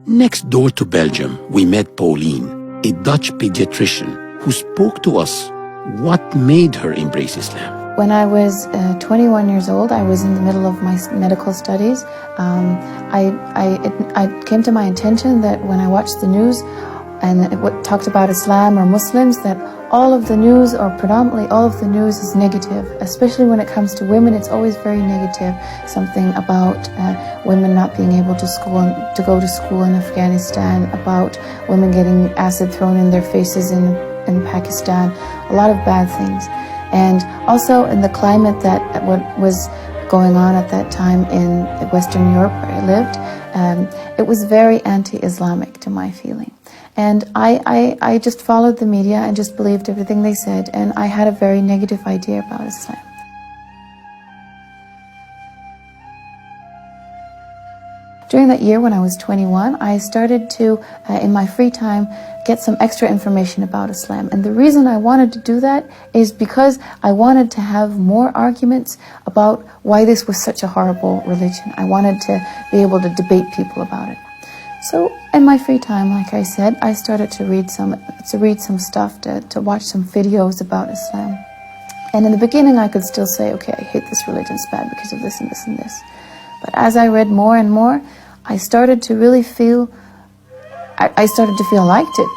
Next door to Belgium, we met Pauline, a Dutch pediatrician who spoke to us what made her embrace Islam. When I was 21 years old, I was in the middle of my medical studies. It came to my attention that when I watched the news and it talked about Islam or Muslims, that all of the news, or predominantly all of the news, is negative. Especially when it comes to women, it's always very negative. Something about women not being able to go to school in Afghanistan, about women getting acid thrown in their faces in Pakistan, a lot of bad things. And also in the climate that what was going on at that time in Western Europe where I lived, it was very anti-Islamic to my feeling. And I just followed the media and just believed everything they said, and I had a very negative idea about Islam. During that year when I was 21, I started to, in my free time, get some extra information about Islam. And the reason I wanted to do that is because I wanted to have more arguments about why this was such a horrible religion. I wanted to be able to debate people about it. So in my free time, like I said, I started to read some stuff, to watch some videos about Islam. And in the beginning, I could still say, okay, I hate this religion, it's bad because of this and this and this. But as I read more and more, I started to really feel, I started to feel I liked it.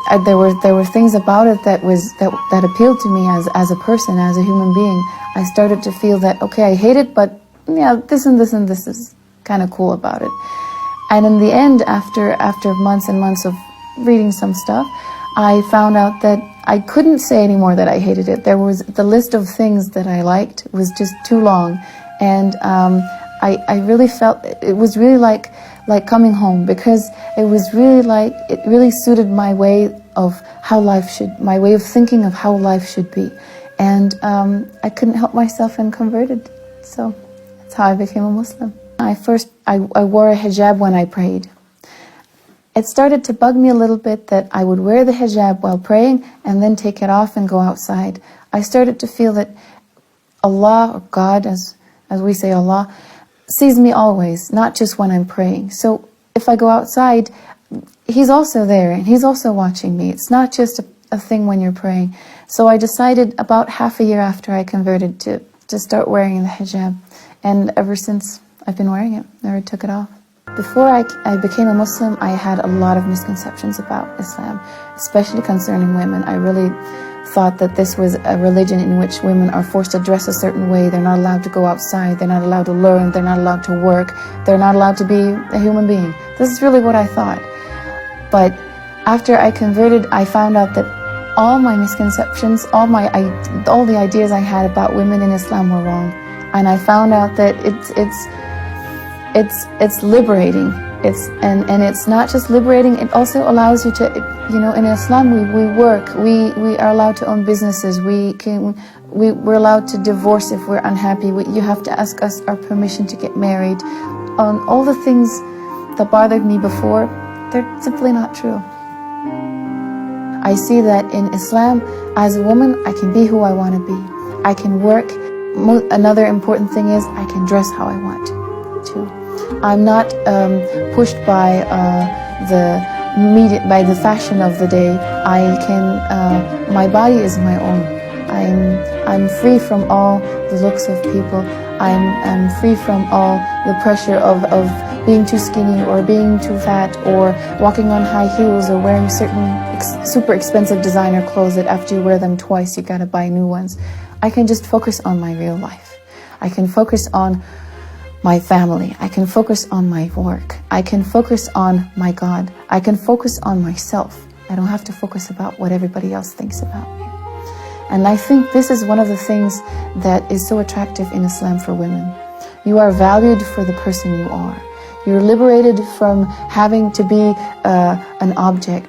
There were things about it that appealed to me as a person, as a human being. I started to feel that, okay, I hate it, but yeah, this and this and this is kind of cool about it. And in the end, after months and months of reading some stuff, I found out that I couldn't say anymore that I hated it. The list of things that I liked was just too long. And I really felt it was really like coming home, because it really suited my way of my way of thinking of how life should be. And I couldn't help myself and converted. So that's how I became a Muslim. I wore a hijab when I prayed. It started to bug me a little bit that I would wear the hijab while praying and then take it off and go outside. I started to feel that Allah, or God, as we say Allah, sees me always, not just when I'm praying. So if I go outside, He's also there and He's also watching me. It's not just a thing when you're praying. So I decided about half a year after I converted to start wearing the hijab. And ever since, I've been wearing it, never took it off. Before I became a Muslim, I had a lot of misconceptions about Islam, especially concerning women. I really thought that this was a religion in which women are forced to dress a certain way. They're not allowed to go outside. They're not allowed to learn. They're not allowed to work. They're not allowed to be a human being. This is really what I thought. But after I converted, I found out that all my misconceptions, all the ideas I had about women in Islam were wrong. And I found out that it's liberating. And it's not just liberating, it also allows you to, in Islam we work, we are allowed to own businesses, we're allowed to divorce if we're unhappy, you have to ask us our permission to get married. All the things that bothered me before, they're simply not true. I see that in Islam, as a woman, I can be who I want to be. I can work. Another important thing is I can dress how I want to. I'm not pushed by the fashion of the day. My body is my own. I'm free from all the looks of people. I'm free from all the pressure of being too skinny or being too fat or walking on high heels or wearing certain super expensive designer clothes that after you wear them twice you gotta buy new ones. I can just focus on my real life. I can focus on my family. I can focus on my work. I can focus on my God. I can focus on myself. I don't have to focus about what everybody else thinks about me. And I think this is one of the things that is so attractive in Islam for women. You are valued for the person you are. You're liberated from having to be an object.